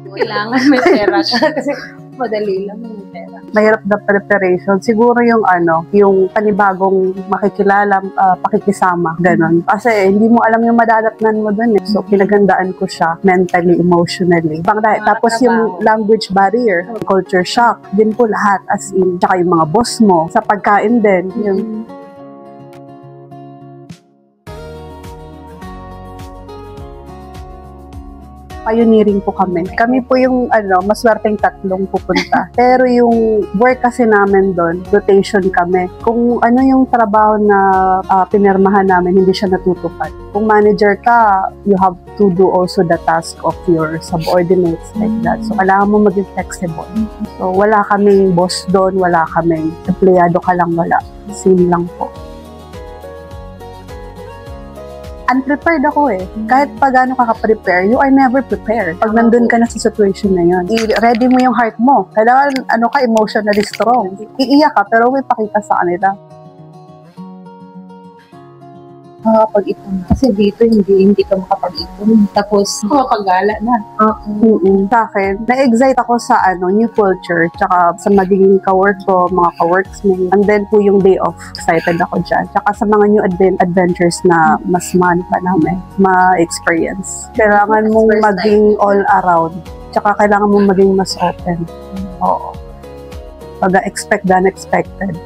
Kailangan may pera ka kasi madali lang may pera. Mahirap na preparation. Siguro yung yung panibagong makikilala, pakikisama, ganun. Kasi hindi mo alam yung madadatnan mo dun eh. So, pinagandaan ko siya mentally, emotionally. Tapos yung language barrier, culture shock, din po lahat as in. Tsaka yung mga boss mo, sa pagkain din. Yung pioneering po kami. Kami po yung maswerteng tatlong pupunta. Pero yung work kasi namin doon, rotation kami. Kung ano yung trabaho na pinirmahan namin, hindi siya natutupad. Kung manager ka, you have to do also the task of your subordinates like that. So, kailangan mo maging flexible. So, wala kaming boss doon, wala kaming empleyado ka lang, wala. Same lang po. Unprepared ako eh. Kahit pa gaano ka ka-prepare, you are never prepared. Pag nandun ka na sa situation na yun, i-ready mo yung heart mo. Kailangan, emotionally strong. Iiyak ka, pero may pakita sa kanila. Makapag-ipon na. Kasi dito, hindi ka makapag-ipon. Tapos, makapag-gala na. Sa akin, na-excite ako sa new culture, tsaka sa magiging ka-work ko, mga ka-worksmates. And then po yung day off, excited ako dyan. Tsaka sa mga new adventures na mas man pa namin, ma-experience. Kailangan mong maging all around. Tsaka kailangan mong maging mas open. Oo. Pag-expect the unexpected.